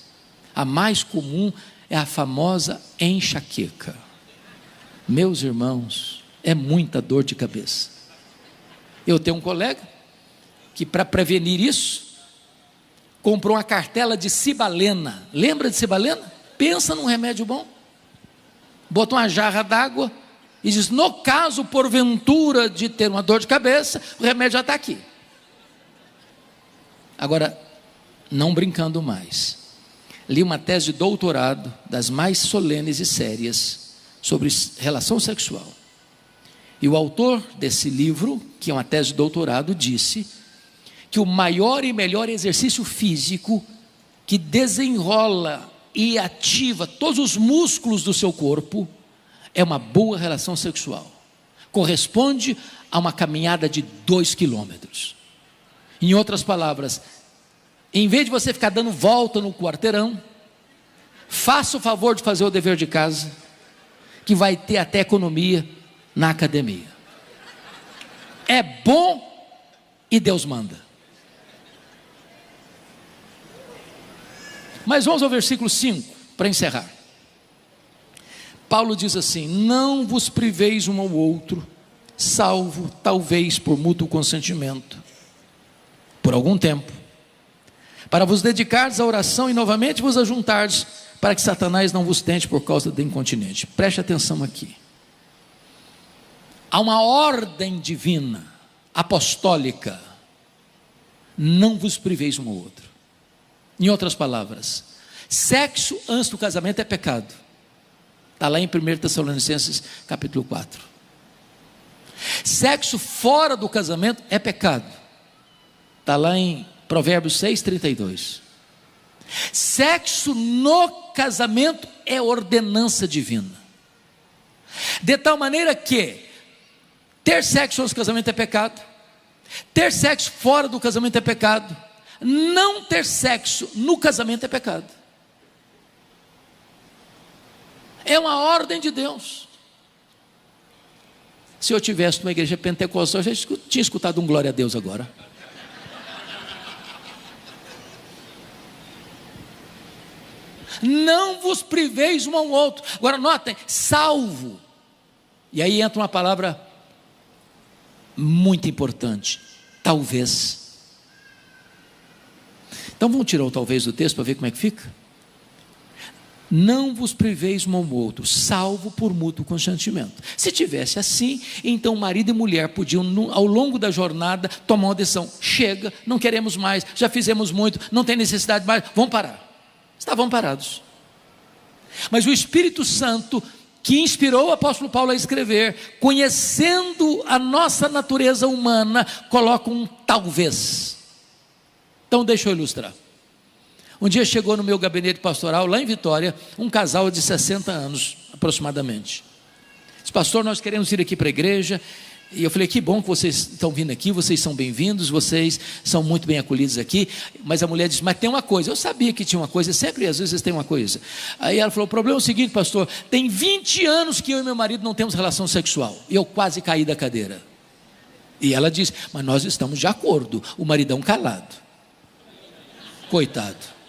A mais comum é a famosa enxaqueca. Meus irmãos, É muita dor de cabeça. Eu tenho um colega que, para prevenir isso, comprou uma cartela de cibalena. Lembra de cibalena? Pensa num remédio bom. Botou uma jarra d'água e diz: no caso, porventura, de ter uma dor de cabeça, o remédio já está aqui. Agora, não brincando mais, li uma tese de doutorado, das mais solenes e sérias, sobre relação sexual. E o autor desse livro, que é uma tese de doutorado, disse que o maior e melhor exercício físico que desenrola e ativa todos os músculos do seu corpo é uma boa relação sexual. Corresponde a uma caminhada de 2 quilômetros. Em outras palavras, em vez de você ficar dando volta no quarteirão, faça o favor de fazer o dever de casa, que vai ter até economia na academia. É bom e Deus manda. Mas vamos ao versículo 5, para encerrar. Paulo diz assim: não vos priveis um ao outro, salvo talvez por mútuo consentimento, por algum tempo, para vos dedicardes à oração e novamente vos ajuntardes, para que Satanás não vos tente por causa da incontinência. Preste atenção aqui. Há uma ordem divina, apostólica: não vos priveis um ao outro. Em outras palavras, sexo antes do casamento é pecado. Está lá em 1 Tessalonicenses capítulo 4. Sexo fora do casamento é pecado. Está lá em Provérbios 6:32. Sexo no casamento é ordenança divina. De tal maneira que ter sexo antes do casamento é pecado, ter sexo fora do casamento é pecado, não ter sexo no casamento é pecado. É uma ordem de Deus. Se eu tivesse numa igreja pentecostal, eu já tinha escutado um glória a Deus agora. Não vos priveis um ao outro. Agora notem, salvo. E aí entra uma palavra muito importante: talvez. Então vamos tirar o talvez do texto para ver como é que fica. Não vos priveis um ao outro, salvo por mútuo consentimento. Se tivesse assim, então marido e mulher podiam, ao longo da jornada, tomar uma decisão: chega, não queremos mais, já fizemos muito, não tem necessidade mais, vamos parar. Estavam parados. Mas o Espírito Santo, que inspirou o apóstolo Paulo a escrever, conhecendo a nossa natureza humana, coloca um talvez. Então deixa eu ilustrar. Um dia chegou no meu gabinete pastoral, lá em Vitória, um casal de 60 anos, aproximadamente. Disse: pastor, nós queremos ir aqui para a igreja. E eu falei: que bom que vocês estão vindo aqui, vocês são bem-vindos, vocês são muito bem acolhidos aqui. Mas a mulher disse: mas tem uma coisa. Eu sabia que tinha uma coisa, sempre às vezes tem uma coisa. Aí ela falou: o problema é o seguinte, pastor, tem 20 anos que eu e meu marido não temos relação sexual. E eu quase caí da cadeira. E ela disse: mas nós estamos de acordo. O maridão calado. Coitado.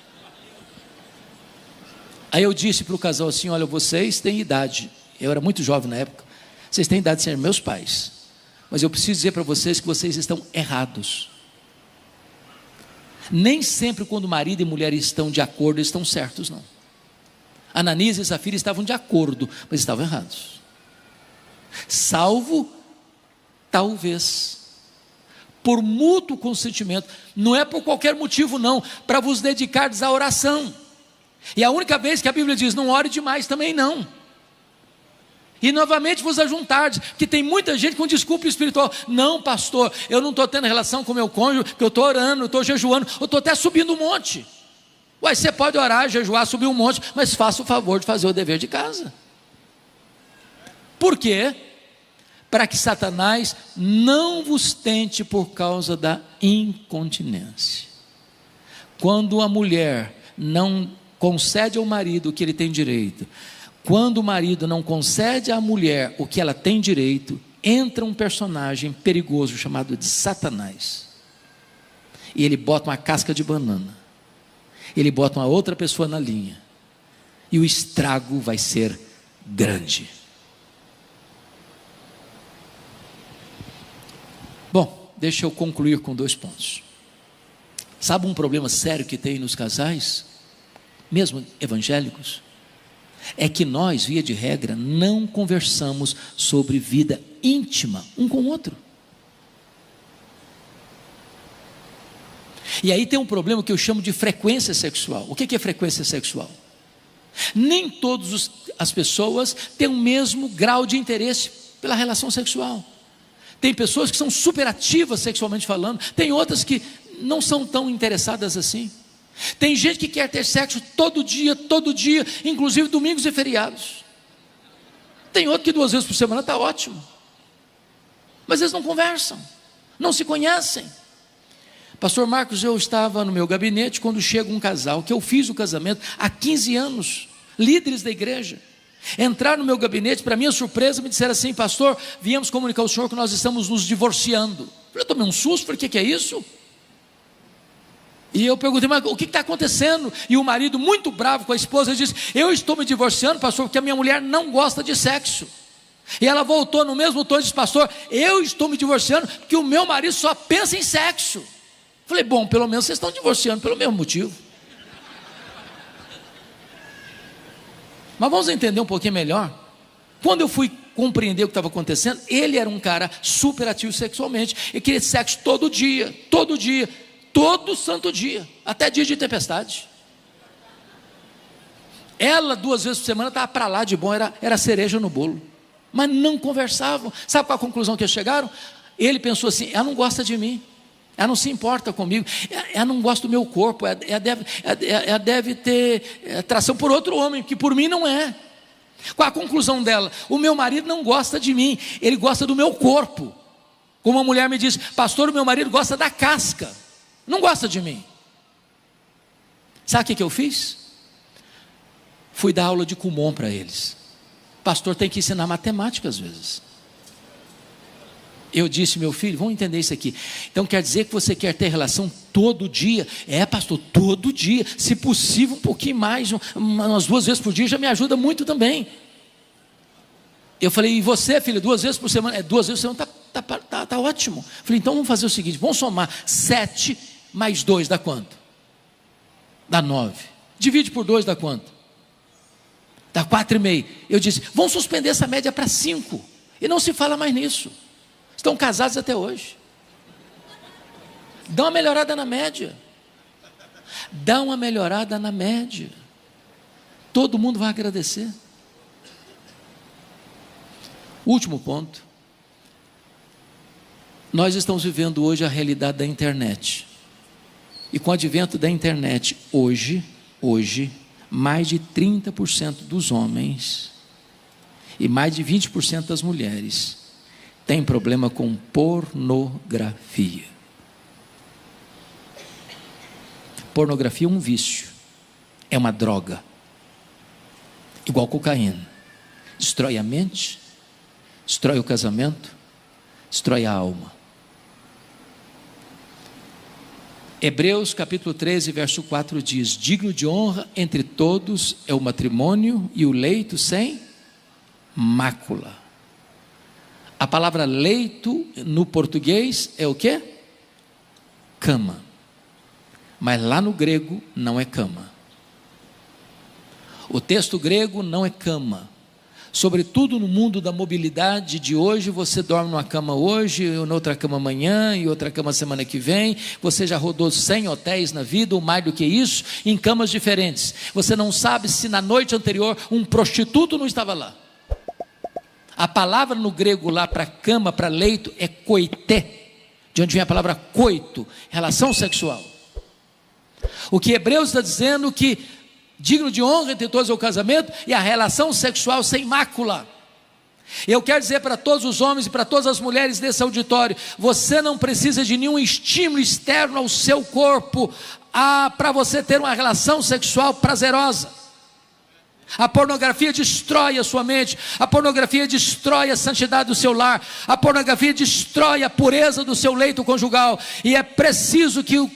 Aí eu disse para o casal assim: olha, vocês têm idade. Eu era muito jovem na época. Vocês têm idade de ser meus pais. Mas eu preciso dizer para vocês que vocês estão errados. Nem sempre quando marido e mulher estão de acordo, eles estão certos, não. Ananias e Safira estavam de acordo, mas estavam errados. Salvo, talvez, por mútuo consentimento. Não é por qualquer motivo não, para vos dedicardes à oração. E a única vez que a Bíblia diz: não ore demais, também não. E novamente vos ajuntardes, que tem muita gente com desculpa espiritual: não, pastor, eu não estou tendo relação com meu cônjuge, porque eu estou orando, eu estou jejuando, eu estou até subindo um monte. Ué, você pode orar, jejuar, subir um monte, mas faça o favor de fazer o dever de casa. Por quê? Para que Satanás não vos tente por causa da incontinência. Quando a mulher não concede ao marido o que ele tem direito, quando o marido não concede à mulher o que ela tem direito, entra um personagem perigoso chamado de Satanás. E ele bota uma casca de banana. Ele bota uma outra pessoa na linha. E o estrago vai ser grande. deixa eu concluir com 2 pontos. Sabe um problema sério que tem nos casais, mesmo evangélicos? É que nós, via de regra, não conversamos sobre vida íntima um com o outro. E aí tem um problema que eu chamo de frequência sexual. O que é frequência sexual? Nem todas as pessoas têm o mesmo grau de interesse pela relação sexual. Tem pessoas que são superativas sexualmente falando, tem outras que não são tão interessadas assim. Tem gente que quer ter sexo todo dia, inclusive domingos e feriados. Tem outro que 2 vezes por semana está ótimo. Mas eles não conversam, não se conhecem. Pastor Marcos, eu estava no meu gabinete quando chega um casal, que eu fiz o casamento há 15 anos, líderes da igreja. Entraram no meu gabinete, para minha surpresa, me disseram assim: pastor, viemos comunicar ao senhor que nós estamos nos divorciando. Eu tomei um susto, falei: o que é isso? E eu perguntei: mas o que está acontecendo? E o marido, muito bravo com a esposa, disse: eu estou me divorciando, pastor, porque a minha mulher não gosta de sexo. E ela voltou no mesmo tom e disse: pastor, eu estou me divorciando porque o meu marido só pensa em sexo. Falei: bom, pelo menos vocês estão divorciando pelo mesmo motivo. Mas vamos entender um pouquinho melhor. Quando eu fui compreender o que estava acontecendo, ele era um cara super ativo sexualmente, ele queria sexo todo dia, todo santo dia, até dia de tempestade. Ela 2 vezes por semana estava para lá de bom, era cereja no bolo, mas não conversavam. Sabe qual a conclusão que eles chegaram? Ele pensou assim: ela não gosta de mim, ela não se importa comigo, ela não gosta do meu corpo, ela deve ter atração por outro homem, que por mim não é. Qual a conclusão dela? O meu marido não gosta de mim, ele gosta do meu corpo. Como uma mulher me disse: pastor, o meu marido gosta da casca, não gosta de mim. Sabe o que eu fiz? Fui dar aula de Kumon para eles. Pastor tem que ensinar matemática às vezes. Eu disse: meu filho, vamos entender isso aqui. Então quer dizer que você quer ter relação todo dia? É, pastor, todo dia, se possível um pouquinho mais, umas 2 vezes por dia já me ajuda muito também. Eu falei: e você, filho, 2 vezes por semana? 2 vezes por semana tá ótimo. Falei: então vamos fazer o seguinte, vamos somar 7 mais 2 dá quanto? Dá 9. Divide por 2 dá quanto? Dá 4,5. Eu disse: vamos suspender essa média para 5. E não se fala mais nisso. Estão casados até hoje. Dá uma melhorada na média. Dá uma melhorada na média. Todo mundo vai agradecer. Último ponto. Nós estamos vivendo hoje a realidade da internet. E com o advento da internet, hoje, mais de 30% dos homens e mais de 20% das mulheres tem problema com pornografia. Pornografia é um vício, é uma droga, igual cocaína. Destrói a mente, destrói o casamento, destrói a alma. Hebreus capítulo 13, verso 4 diz: digno de honra entre todos é o matrimônio e o leito sem mácula. A palavra leito no português é o quê? Cama. Mas lá no grego não é cama. O texto grego não é cama. Sobretudo no mundo da mobilidade de hoje, você dorme numa cama hoje, noutra cama amanhã, e outra cama semana que vem. Você já rodou 100 hotéis na vida, ou mais do que isso, em camas diferentes. Você não sabe se na noite anterior um prostituto não estava lá. A palavra no grego lá para cama, para leito, é koité, de onde vem a palavra coito, relação sexual. O que Hebreus está dizendo que digno de honra entre todos é o casamento e a relação sexual sem mácula. Eu quero dizer para todos os homens e para todas as mulheres desse auditório: você não precisa de nenhum estímulo externo ao seu corpo para você ter uma relação sexual prazerosa. A pornografia destrói a sua mente, a pornografia destrói a santidade do seu lar, a pornografia destrói a pureza do seu leito conjugal, e é preciso que o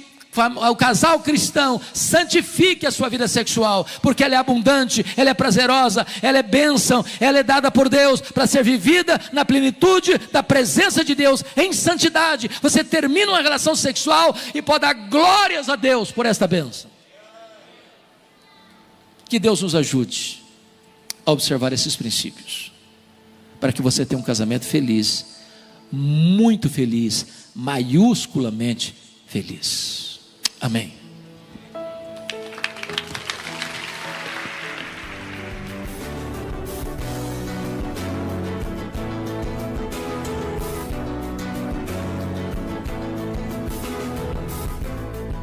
o casal cristão, santifique a sua vida sexual, porque ela é abundante, ela é prazerosa, ela é bênção, ela é dada por Deus para ser vivida na plenitude da presença de Deus, em santidade. Você termina uma relação sexual e pode dar glórias a Deus por esta bênção. Que Deus nos ajude a observar esses princípios, para que você tenha um casamento feliz, muito feliz, maiusculamente feliz. Amém.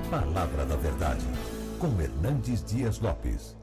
Palavra da Verdade, com Hernandes Dias Lopes.